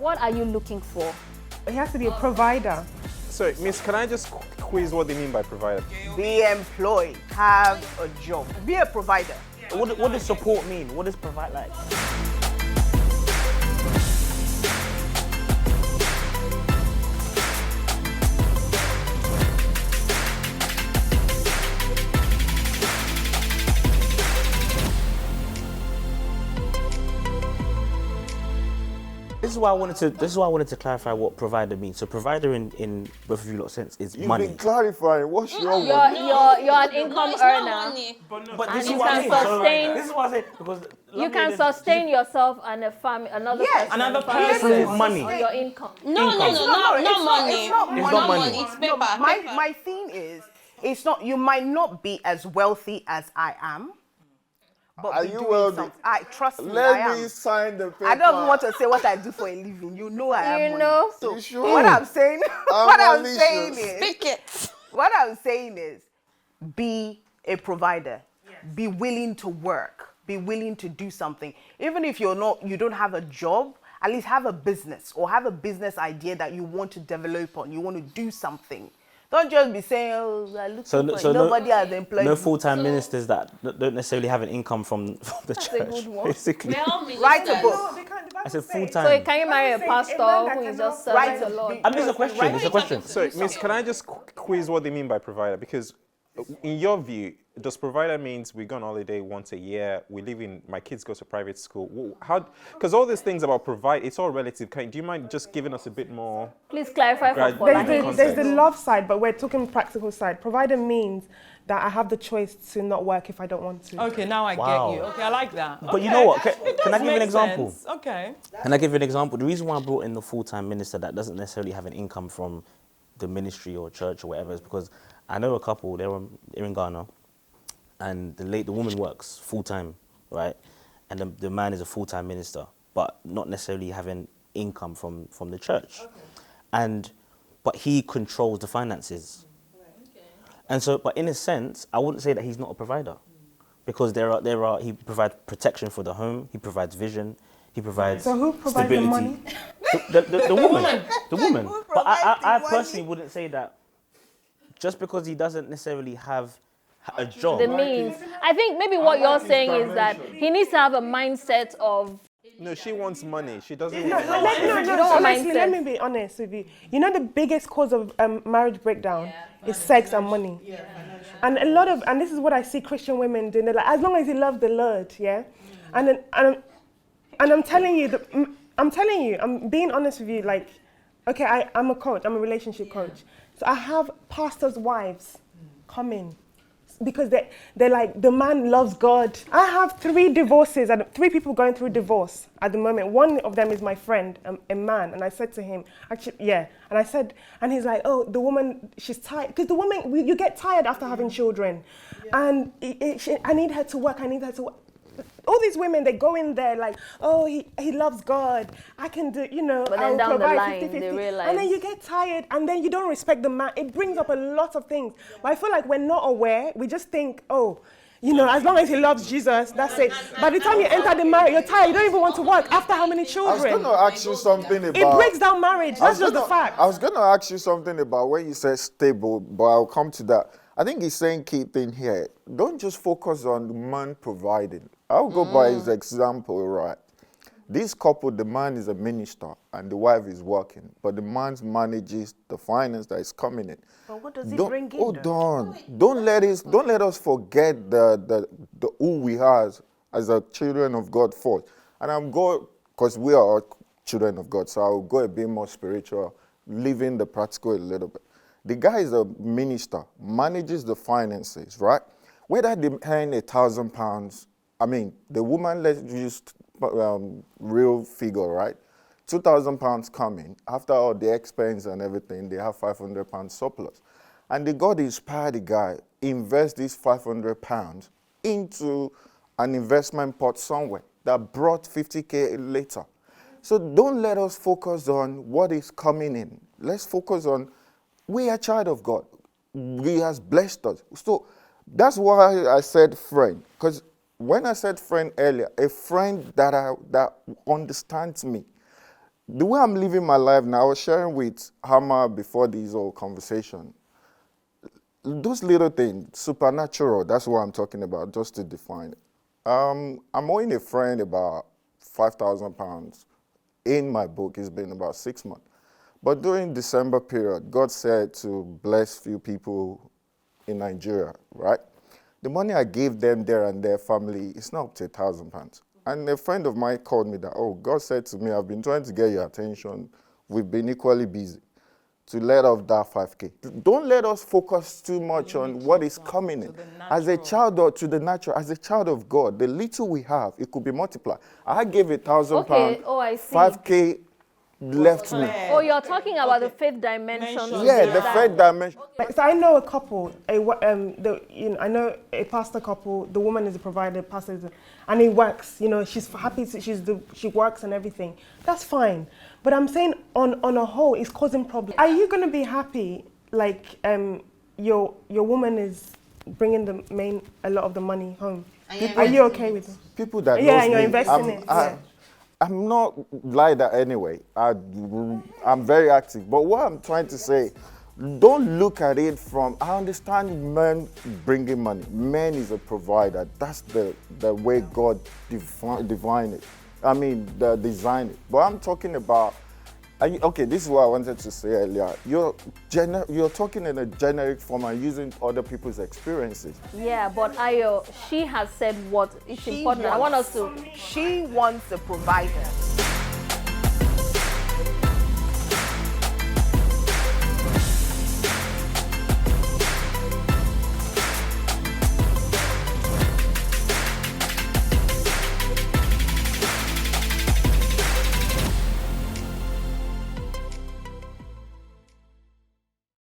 What are you looking for? He has to be a provider. Sorry, miss, can I just quiz what they mean by provider? Be employed, have a job, be a provider. What does support mean? What does provide like? This is why I wanted to clarify what provider means. So provider in both of you lot's sense is money. You've been clarifying. What's wrong? You're an income earner. But And this is you what can I mean. sustain- This is what I say because You can sustain yourself and another person. Another family person with money. on your income. No, Income. not money. It's not money. It's paper. My thing is, it's not. You might not be as wealthy as I am. But Are be you doing wealthy? something. Trust me, I Let am. me sign the paper. I don't even want to say what I do for a living. You know I have You money. know. So You sure? what I'm saying, malicious. Pick it. what I'm saying is, be a provider. Be willing to work. Be willing to do something. Even if you don't have a job, at least have a business or have a business idea that you want to develop on. You want to do something. Don't just be saying, oh, I look nobody has employed No me. full-time ministers that don't necessarily have an income from the That's a church, good one. basically. Write a book. I said So full-time. can you marry a pastor who is just serving the Lord? I mean, it's a question. It's a question. Sorry, miss, can I just quiz what they mean by provider? Because in your view, does provider means we go on holiday once a year, we live in, my kids go to private school? How, because all these things about provide, it's all relative. Do you mind just giving us a bit more? Please clarify for There's the love side, but we're talking practical side. Provider means that I have the choice to not work if I don't want to. Okay, now I Wow. get you. Okay, I like that. But you know what? Can I give you an example? Sense. Okay. Can I give you an example? The reason why I brought in the full-time minister that doesn't necessarily have an income from the ministry or church or whatever is because I know a couple, they're in Ghana, and the woman works full-time, right? And the man is a full-time minister, but not necessarily having income from the church. Okay. But he controls the finances. Right. Okay. And so, but in a sense, I wouldn't say that he's not a provider. Because he provides protection for the home, he provides vision, he provides So who provides stability. the money? The woman. But I personally wouldn't say that just because he doesn't necessarily have a job. the means. I think maybe what you're saying is that he needs to have a mindset of. No, she wants money. She doesn't No, want honestly, let me be honest with you. You know the biggest cause of marriage breakdown is sex and money. And and this is what I see Christian women doing. They're like, as long as you love the Lord, yeah? And I'm telling you, I'm being honest with you, like, okay, I'm a coach, I'm a relationship coach. So I have pastors' wives come in. Because they're like, the man loves God. I have 3 divorces and 3 people going through divorce at the moment. One of them is my friend, a man. And I said to him, actually, yeah. And he's like, oh, the woman, she's tired. Because the woman, you get tired after having children. Yeah. And I need her to work, All these women, they go in there like, oh, he loves God. I can do, But I'll then down the provide line, 50-50. they realize. And then you get tired, and then you don't respect the man. It brings up a lot of things. But I feel like we're not aware. We just think, oh, as long as he loves Jesus, that's it. By the time you enter the marriage, you're tired. You don't even want to work. After how many I was children? going to ask you something about... It breaks down marriage. That's just the fact. I was going to ask you something about when you said stable, but I'll come to that. I think he's saying key thing here. Don't just focus on the man providing. I'll go by his example, right? This couple, the man is a minister and the wife is working, but the man manages the finance that is coming in. But what does he bring in? Hold on. Don't let us forget the who we are as a children of God first. And I'm going, because we are all children of God, so I'll go a bit more spiritual, leaving the practical a little bit. The guy is a minister, manages the finances, right? Whether they earn £1,000, I mean, the woman, let's use real figure, right? £2,000 coming, after all the expense and everything, they have £500 surplus. And the God inspired the guy, invest this £500 into an investment pot somewhere that brought 50K later. So don't let us focus on what is coming in. Let's focus on, we are a child of God. He has blessed us. So that's why I said friend. Because when I said friend earlier, a friend that understands me. the way I'm living my life now, I was sharing with Hama before this whole conversation. Those little things, supernatural, that's what I'm talking about, just to define it. I'm owing a friend about £5,000. In my book, it's been about 6 months. But during December period, God said to bless few people in Nigeria, right? The money I gave them there and their family is now up to £1,000. And a friend of mine called me that, oh, God said to me, I've been trying to get your attention. We've been equally busy to let off that 5K. Don't let us focus too much on what is coming in. As a child or to the natural, as a child of God, the little we have, it could be multiplied. I gave £1,000, Okay, oh, I see. 5K left me. Oh, you're talking about the fifth dimension. Yeah, the third dimension. So I know a couple, I know a pastor couple, the woman is a provider, pastor is and he works, she's happy, she works and everything. That's fine. But I'm saying on a whole, it's causing problems. Are you going to be happy, like your woman is bringing a lot of the money home? Are you okay with it? People that Yeah, knows and you're me, investing in it. Yeah. I'm not like that anyway. I'm very active. But what I'm trying to say, don't look at it from, I understand men bringing money. Man is a provider. That's the way God designed it. But I'm talking about, okay, this is what I wanted to say earlier. You're talking in a generic form and using other people's experiences. Yeah, but Ayo, she has said what is important. I want us to. She wants a provider.